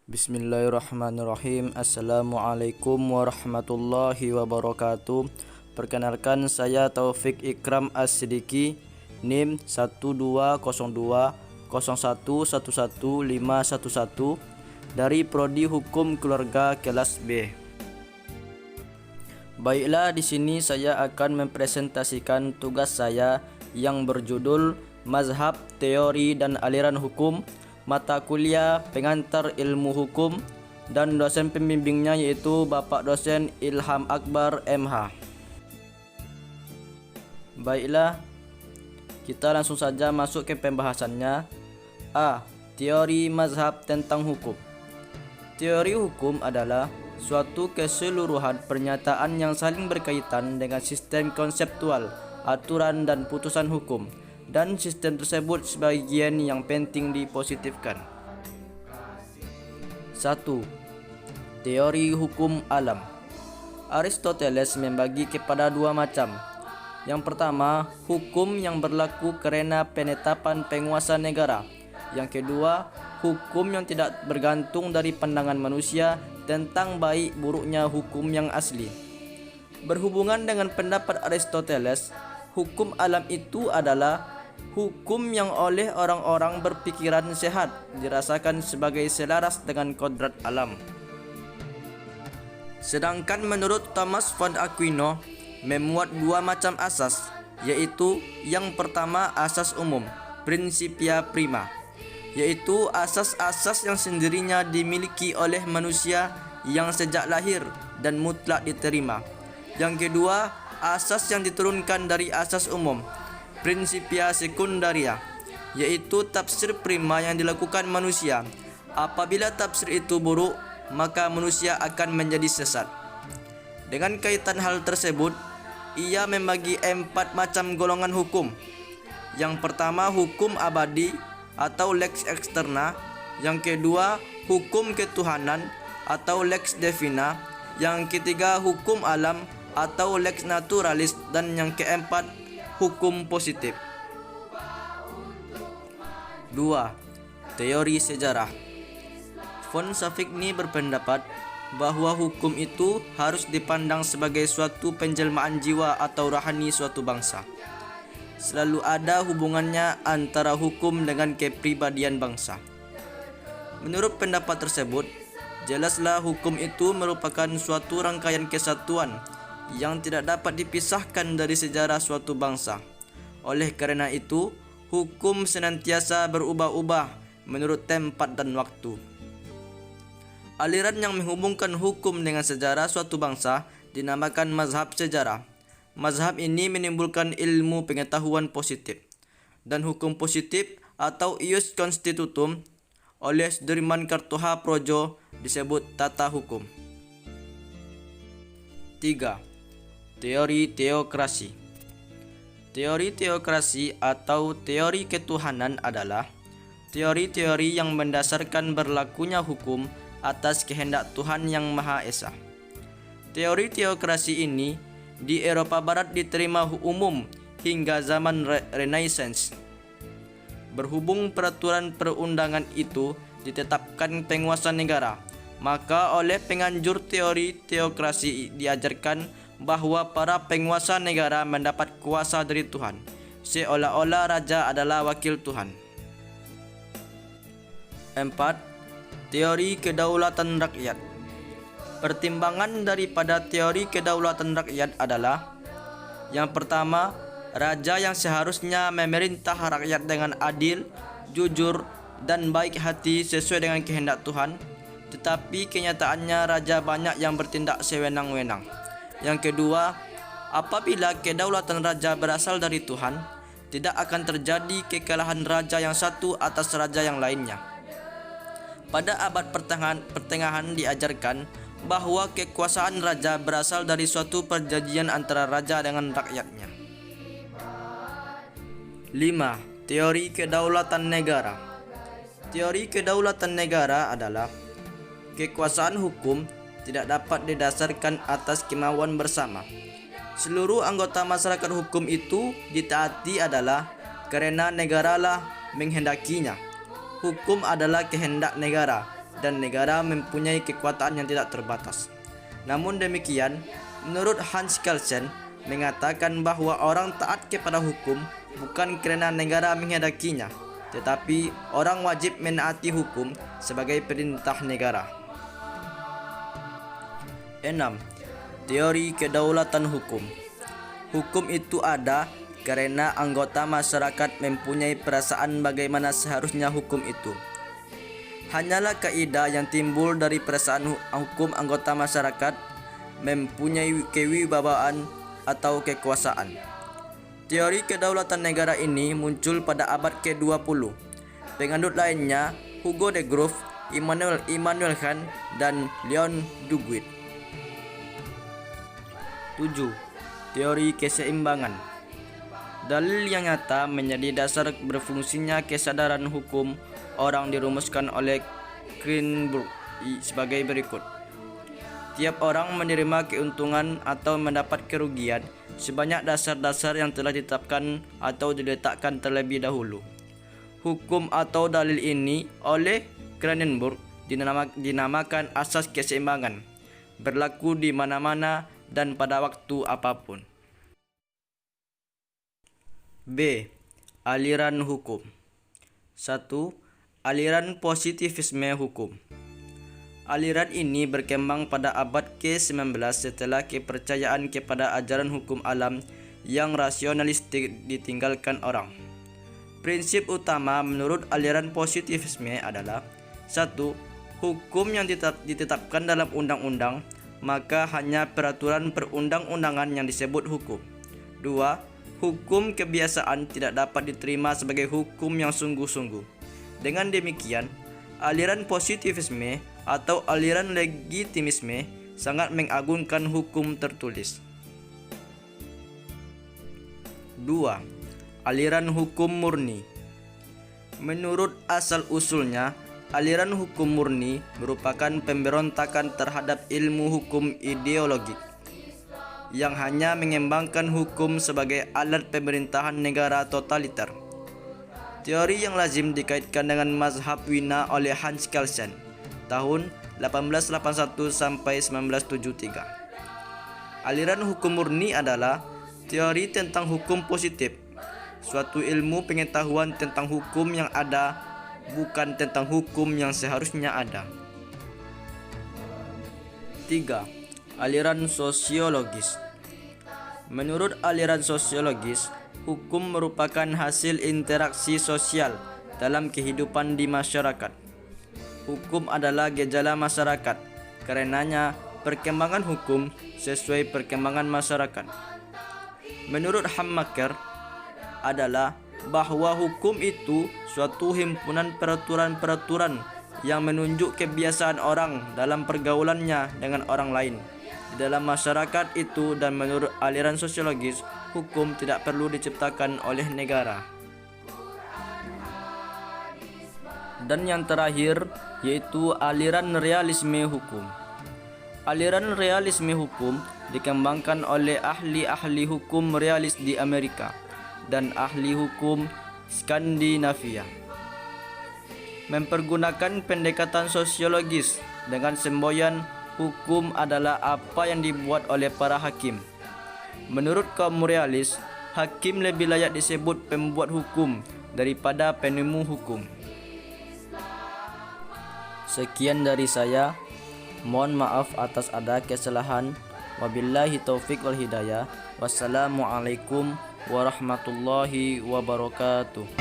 Bismillahirrahmanirrahim. Assalamualaikum warahmatullahi wabarakatuh. Perkenalkan, saya Taufik Ikram As-Sidiki, NIM 1202011111511 dari Prodi Hukum Keluarga kelas B. Baiklah, di sini saya akan mempresentasikan tugas saya yang berjudul Mazhab, Teori dan Aliran Hukum, mata kuliah pengantar ilmu hukum, dan dosen pembimbingnya yaitu Bapak Dosen Ilham Akbar MH. Baiklah, kita langsung saja masuk ke pembahasannya. A. Teori mazhab tentang hukum. Teori hukum adalah suatu keseluruhan pernyataan yang saling berkaitan dengan sistem konseptual, aturan dan putusan hukum, dan sistem tersebut sebagian yang penting dipositifkan. 1. Teori hukum alam. Aristoteles membagi kepada dua macam. Yang pertama, hukum yang berlaku karena penetapan penguasa negara. Yang kedua, hukum yang tidak bergantung dari pandangan manusia tentang baik buruknya hukum yang asli. Berhubungan dengan pendapat Aristoteles, hukum alam itu adalah hukum yang oleh orang-orang berpikiran sehat dirasakan sebagai selaras dengan kodrat alam. Sedangkan menurut Thomas von Aquino memuat dua macam asas, yaitu yang pertama asas umum, principia prima, yaitu asas-asas yang sendirinya dimiliki oleh manusia yang sejak lahir dan mutlak diterima. Yang kedua, asas yang diturunkan dari asas umum, principia secundaria, yaitu tafsir prima yang dilakukan manusia. Apabila tafsir itu buruk, maka manusia akan menjadi sesat. Dengan kaitan hal tersebut, ia membagi 4 macam golongan hukum. Yang pertama, hukum abadi atau lex externa. Yang kedua, hukum ketuhanan atau lex divina. Yang ketiga, hukum alam atau lex naturalis. Dan yang keempat, hukum positif. 2. Teori sejarah. Von Savigny berpendapat bahwa hukum itu harus dipandang sebagai suatu penjelmaan jiwa atau rohani suatu bangsa. Selalu ada hubungannya antara hukum dengan kepribadian bangsa. Menurut pendapat tersebut, jelaslah hukum itu merupakan suatu rangkaian kesatuan yang tidak dapat dipisahkan dari sejarah suatu bangsa. Oleh karena itu, hukum senantiasa berubah-ubah menurut tempat dan waktu. Aliran yang menghubungkan hukum dengan sejarah suatu bangsa dinamakan mazhab sejarah. Mazhab ini menimbulkan ilmu pengetahuan positif. Dan hukum positif atau ius constitutum oleh Sudirman Kartoha Projo disebut tata hukum. 3. Teori teokrasi. Teori teokrasi atau teori ketuhanan adalah teori-teori yang mendasarkan berlakunya hukum atas kehendak Tuhan yang Maha Esa. Teori teokrasi ini di Eropa Barat diterima umum hingga zaman Renaissance. Berhubung peraturan perundangan itu ditetapkan penguasa negara, maka oleh penganjur teori teokrasi diajarkan bahwa para penguasa negara mendapat kuasa dari Tuhan, seolah-olah raja adalah wakil Tuhan. 4. Teori kedaulatan rakyat. Pertimbangan daripada teori kedaulatan rakyat adalah: yang pertama, raja yang seharusnya memerintah rakyat dengan adil, jujur, dan baik hati sesuai dengan kehendak Tuhan, tetapi kenyataannya raja banyak yang bertindak sewenang-wenang. Yang kedua, apabila kedaulatan raja berasal dari Tuhan, tidak akan terjadi kekalahan raja yang satu atas raja yang lainnya. Pada abad pertengahan diajarkan bahwa kekuasaan raja berasal dari suatu perjanjian antara raja dengan rakyatnya. 5. Teori kedaulatan negara. Teori kedaulatan negara adalah kekuasaan hukum tidak dapat didasarkan atas kemauan bersama. Seluruh anggota masyarakat hukum itu ditaati adalah karena negaralah menghendakinya. Hukum adalah kehendak negara, dan negara mempunyai kekuatan yang tidak terbatas. Namun demikian, menurut Hans Kelsen mengatakan bahwa orang taat kepada hukum bukan karena negara menghendakinya, tetapi orang wajib menaati hukum sebagai perintah negara. 6. Teori kedaulatan hukum. Hukum itu ada karena anggota masyarakat mempunyai perasaan bagaimana seharusnya hukum itu. Hanyalah kaidah yang timbul dari perasaan hukum anggota masyarakat mempunyai kewibawaan atau kekuasaan. Teori kedaulatan negara ini muncul pada abad ke-20. Penganut lainnya Hugo de Groove, Immanuel Kant, dan Leon Duguid. 7. Teori keseimbangan. Dalil yang nyata menjadi dasar berfungsinya kesadaran hukum orang dirumuskan oleh Greenberg sebagai berikut. Tiap orang menerima keuntungan atau mendapat kerugian sebanyak dasar-dasar yang telah ditetapkan atau diletakkan terlebih dahulu. Hukum atau dalil ini oleh Greenberg dinamakan asas keseimbangan, berlaku di mana-mana dan pada waktu apapun. B. Aliran hukum. 1. Aliran positivisme hukum. Aliran ini berkembang pada abad ke-19 setelah kepercayaan kepada ajaran hukum alam yang rasionalistik ditinggalkan orang. Prinsip utama menurut aliran positivisme adalah 1. Hukum yang ditetapkan dalam undang-undang, maka hanya peraturan perundang-undangan yang disebut hukum. 2. Hukum kebiasaan tidak dapat diterima sebagai hukum yang sungguh-sungguh. Dengan demikian, aliran positivisme atau aliran legitimisme sangat mengagungkan hukum tertulis. 2. Aliran hukum murni. Menurut asal-usulnya, aliran hukum murni merupakan pemberontakan terhadap ilmu hukum ideologik yang hanya mengembangkan hukum sebagai alat pemerintahan negara totaliter. Teori yang lazim dikaitkan dengan mazhab Wina oleh Hans Kelsen tahun 1881 sampai 1973. Aliran hukum murni adalah teori tentang hukum positif, suatu ilmu pengetahuan tentang hukum yang ada, bukan tentang hukum yang seharusnya ada. 3. Aliran sosiologis. Menurut aliran sosiologis, hukum merupakan hasil interaksi sosial dalam kehidupan di masyarakat. Hukum adalah gejala masyarakat, karenanya perkembangan hukum sesuai perkembangan masyarakat. Menurut Hammaker adalah bahwa hukum itu suatu himpunan peraturan-peraturan yang menunjuk kebiasaan orang dalam pergaulannya dengan orang lain di dalam masyarakat itu, dan menurut aliran sosiologis, hukum tidak perlu diciptakan oleh negara. Dan yang terakhir yaitu aliran realisme hukum. Aliran realisme hukum dikembangkan oleh ahli-ahli hukum realis di Amerika dan ahli hukum Skandinavia. Mempergunakan pendekatan sosiologis dengan semboyan hukum adalah apa yang dibuat oleh para hakim. Menurut kaum realis, hakim lebih layak disebut pembuat hukum daripada penemu hukum. Sekian dari saya. Mohon maaf atas ada kesalahan. Wabillahi taufik wal hidayah. Wassalamualaikum warahmatullahi wabarakatuh.